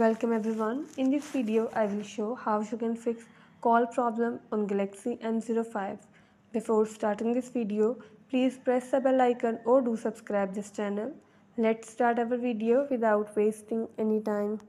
Welcome everyone. In this video, I will show how you can fix call problem on Galaxy M05. Before starting this video, please press the bell icon or do subscribe this channel. Let's start our video without wasting any time.